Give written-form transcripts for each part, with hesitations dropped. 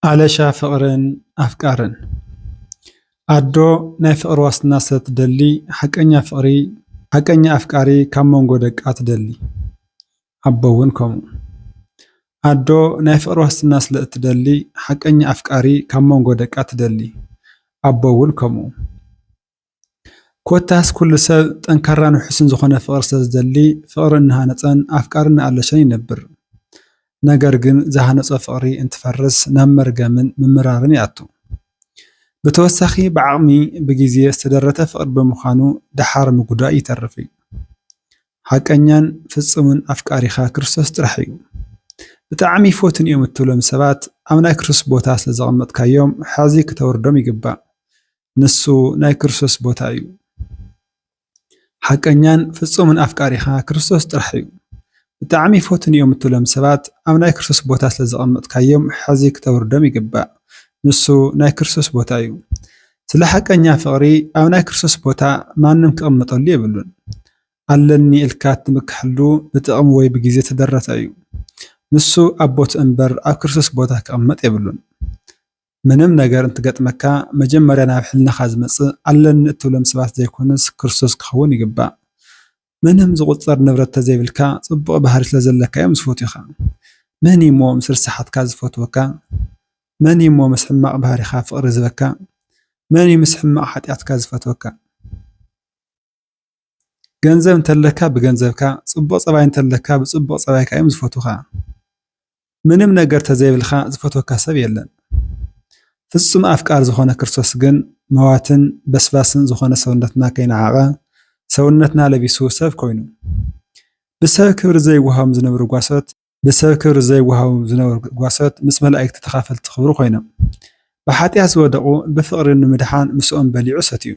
علشا فقرن أفكارن أدو ناي فقر واسنا ستدلي حقنيا أفكاري كمون قدك أتدلي أبوونكم أدو ناي فقر واسنا ستدلي حقنيا أفكاري كمون قدك أتدلي أبوونكم كوتاس كل سب تنكران وحسن زخنا فقر ستدلي فقر إنها نتن أفكارنا علشان ينبر ነገር ግን ዝሃነፀ ፍቅሪ እንትፈርስ ናብ መርገምን ምምራርን ይኣቱ ብተወሳኺ ብዓቕሚ ብግዜ ዝተደረተ ፍቅሪ ብምዃኑ ድሓር ምጉዳእ ይተርፍ እዩ ሓቀኛን ፍጹምን ኣፍቃሪኻ ክርስቶስ ጥራሕ እዩ ብጣዕሚ ይፈቱን እዮም እትብሎም ሰባት ኣብ ናይ ክርስቶስ ቦታ ስለ ዘቐመጥካዮም ሓዚ ክተወርዶም ይግባእ ንሱ ናይ ክርስቶስ ቦታ እዩ ሓቀኛን ፍጹምን ኣፍቃሪኻ ክርስቶስ ጥራሕ እዩ ብጣዕሚ ይፈቱን እዮም እትብሎም ሰባት ኣብ ናይ ክርስቶስ ቦታ ስለ ዘቐመጥካዮም ሓዚ ክተወርዶም ይግባእ ንሱ ናይ ክርስቶስ ቦታ እዩ ስለ ሓቀኛ ፍቅሪ ኣብ ናይ ክርስቶስ ቦታ ማንም ክቕመጠሉ የብሉን ኣለኒ ኢልካ ትምክሐሉ ብጥቕሚ ወይ ብግዜ ተደረተ እዩ ንሱ ኣብ ቦቱ እምበር ኣብ ክርስቶስ ቦታ ክቕመጥ የብሉን ምንም ነገር እንትገጥመካ መጀመርያ ናብ ሕልናኻ ዝመፅእ ኣለኒ እትብሎም ሰባት ዘይኮነስ ክርስቶስ ክኸውን ይግባእ ምንም ዝቁፀር ንብረት ተዘይብልካ ጽቡቕ ባህሪ ስለ ዘለካ እዮም ዝፈትዩኻ መን እሞ ምስ ርስሓትካ ዝፈትወካ መን እሞ ምስ ሕማቕ ባህሪኻ ፍቅሪ ዝበካ መን እዩ ምስ ሕማቕ ሓጢኣትካ ዝፈትወካ ገንዘብ እንተለካ ብገንዘብካ ጽቡቕ ፀባይ እንተለካ ብጽቡቕ ፀባይካ እዮም ዝፈትውኻ ምንም ነገር ተዘይብልካ ዝፈትወካ ሰብ የለን ፍጹም ኣፍቃሪ ዝኾነ ክርስቶስ ግን መዋትን በስባስን ዝኾነ ሰውነትና ከይነዓቐ ሰውነትና ለቢሱ ሰብ ኮይኑ ብሰብ ክብሪ ዘይወሃቡ ዝነበሩ ጓሶት ምስ መላእክቲ ተኻፈልቲ ክብሩ ኮይኖም ብሓጢኣት ዝወደቑ ብፍቅሪ ንምድሓን ምስኦም በሊዑ ሰትዩ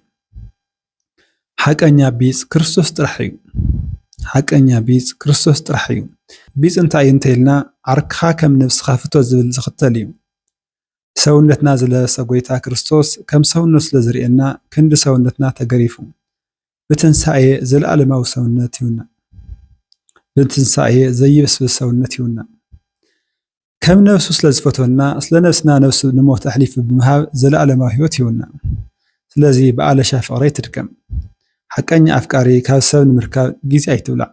ሓቀኛ ቢጽ ክርስቶስ ጥራሕ እዩ ሓቀኛ ቢጽ ክርስቶስ ጥራሕ እዩ ቢጽ እንታይ እንተኢልና ዓርክኻ ከም ነብስኻ ፍቶ ዝብል ዝኽተል እዩ ሰውነትና ዝለበሰ ጎይታ ክርስቶስ ከም ሰውነት ስለ ዝርኤና ክንዲ ሰውነትና ተገሪፉ በትንሳኤ ዘለዓለማዊ ሰውነት ይሁና በትንሳኤ ዘይበስብስ ሰውነት ይሁና ከም ነፍሱ ስለ ዝፈተወና ስለ ነፍስና ነፍሱ ንሞት ኣሕሊፉ ብምሃብ ዘለዓለማዊ ህይወት ይሁና ስለዚ ብኣለሻ ፍቅሪ ትድከም ሓቀኛ ኣፍቃሪ ካብ ሰብ ንምርካብ ግዜ ኣይትብላዕ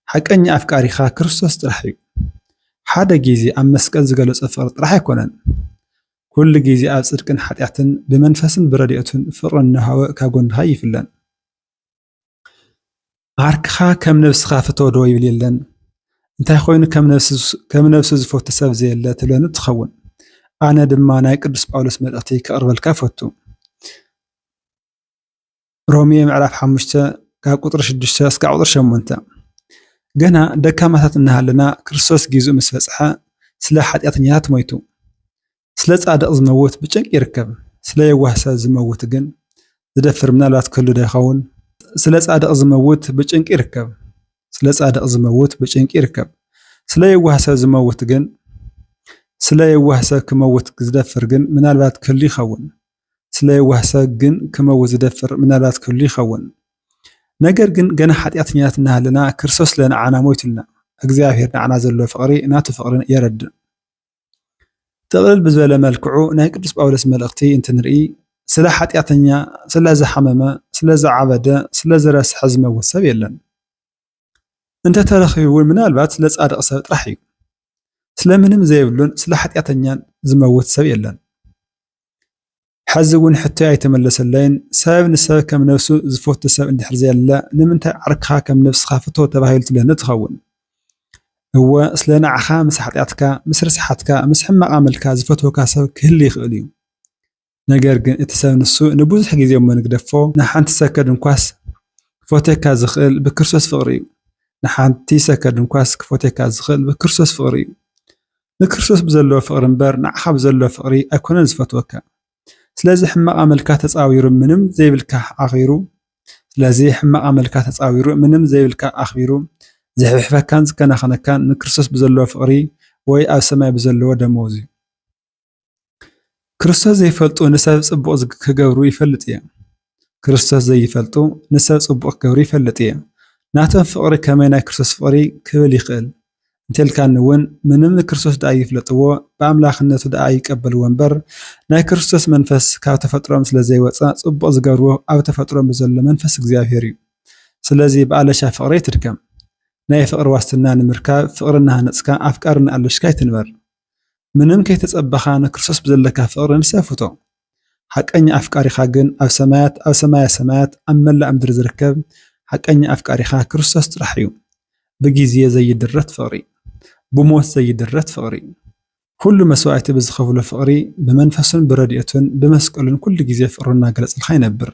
ሓቀኛ ኣፍቃሪኻ ክርስቶስ ጥራሕ እዩ ሓደ ግዜ ኣብ መስቀል ዝገለጸ ፍቅሪ ጥራሕ ኣይኮነን ኩሉ ግዜ ኣብ ጽድቅን ሓጢኣትን ብመንፈስን ብረድኤቱን ፍቅሪ እናሃወ ካብ ጎንኻ ይፍለን ዓርክኻ ከም ነብስኻ ፍተወዶ ይብል የለን እንታይ ኮይኑ ከም ነብሱ ዝፈቱ ሰብ ዘየለ ትብለኒ ትኸውን ኣነ ድማ ናይ ቅዱስ ጳውሎስ መልእኽቲ ከቕርበልካ ፈቱ ሮሜ ምዕራፍ 5 ካብ ቁጥሪ 6 እስካብ ቁጥሪ 8 ገና ደካማታት እናሃለና ክርስቶስ ጊዜኡ ምስ በፅሐ ስለ ሓጢኣተኛታት ሞይቱ ስለ ጻድቕ ዝመውት ብጭንቂ ይርከብ ስለ የዋህ ሰብ ዝመውት ግን ዝደፍር ምናልባት ክህሉ ዶ ይኸውን ስለ ጻድቕ ዝመውት ብጭንቂ ይርከብ ስለ ጻድቕ ዝመውት ብጭንቂ ይርከብ ስለ የዋህ ሰብ ዝመውት ግን ስለ የዋህ ሰብ ክመውት ዝደፍር ግን ምናልባት ክህሉ ይኸውን ስለ የዋህ ሰብ ግን ክመውት ዝደፍር ምናልባት ክህሉ ይኸውን ነገር ግን ገና ሓጢኣተኛታት እናሃለና ክርስቶስ ለንዓና ሞይቱልና እግዚአብሔር ንዓና ዘለዎ ፍቅሪ ናቱ ፍቅሪ የረድእ ጥቕልል ብዝበለ መልክዑ ናይ ቅዱስ ጳውሎስ መልእኽቲ እንትንርኢ ስለ ሓጢኣተኛ ስለ ዝሓመመ ስለ ዝዓበደ ስለ ዝረስሐ ዝመውት ሰብ የለን እንተተረኺቡ እውን ምናልባት ስለ ጻድቕ ሰብ ጥራሕ እዩ ስለምንም ዘይብሉን ስለ ሓጢኣተኛን ዝመውት ሰብ የለን ሕዚ እውን ሕቶይ ኣይተመለሰለይን ሰብ ንሰብ ከም ነፍሱ ዝፈቱ ሰብ እንድሕር ዘየለ ንምንታይ ዓርክኻ ከም ነፍስኻ ፍቶ ተባሂሉ ትብለኒ ትኸውን እወ ስለ ንዓኻ ምስ ሓጢኣትካ ምስ ርስሓትካ ምስ ሕማቕ ኣመልካ ዝፈትወካ ሰብ ክህሊ ይኽእል እዩ ነገር ግን እቲ ሰብ ንሱ ንብዙሕ ግዜ እሞ ንግደፎ ንሓንቲ ሰከድ እንኳስ ክፎቴካ ዝኽእል ብክርስቶስ ፍቅሪ እዩ ንሓንቲ ሰከድ እንኳስ ክፎቴካ ዝኽእል ብክርስቶስ ፍቅሪ እዩ ንክርስቶስ ብዘለዎ ፍቅሪ እምበር ንዓኻ ብዘለዎ ፍቅሪ ኣይኮነን ዝፈትወካ ስለዚ ሕማቕ ኣመልካ ተፃዊሩ ምንም ዘይብልካ ኣኽቢሩ ዝሕብሕበካን ዝከናኸነካን ንክርስቶስ ብዘለዎ ፍቅሪ ወይ ኣብ ሰማይ ብዘለዎ ደመወዝ እዩ ክርስቶስ ዘይፈልጡ ንሰብ ጽቡቕ ክገብሩ ይፈልጥ እየ ክርስቶስ ዘይፈልጡ ንሰብ ጽቡቕ ክገብሩ ይፈልጥ እየ ናቶም ፍቅሪ ከመይ ናይ ክርስቶስ ፍቅሪ ክብል ይኽእል እንተልካን እውን ምንም ክርስቶስ ዳኣ ይፍለጥዎ ብኣምላኽነቱ ዳኣ ይቀበልዎ እምበር ናይ ክርስቶስ መንፈስ ካብ ተፈጥሮም ስለ ዘይወፀ ጽቡቕ ዝገብርዎ ኣብ ተፈጥሮም ዘሎ መንፈስ እግዚኣብሔር እዩ። ስለዚ ብኣለሻ ፍቕሪ ትድከም። ናይ ፍቕሪ ዋስትና ንምርካብ ፍቕሪ እናሃነፅካ ኣፍቃሪ ንኣለሽካ ይትንበር። ምንም ከይተጸበኻ ንክርስቶስ ብዘለካ ፍቕሪ ንሰፍቶ። ሓቀኛ ኣፍቃሪኻ ግን ኣብ ሰማያ ሰማያት ኣብ መላእ ምድሪ ዝርከብ ሓቀኛ ኣፍቃሪኻ ክርስቶስ ጥራሕ እዩ። ብግዜ ዘይድረት ፍቕሪ፣ ብሞት ዘይድረት ፍቕሪ፣ ኩሉ መስዋዕቲ ብዝኸፍሎ ፍቕሪ ብመንፈሱን ብረድኤቱን ብመስቀሉን ኩሉ ግዜ ፍቕሪ እናገለጽልካ ይነብር።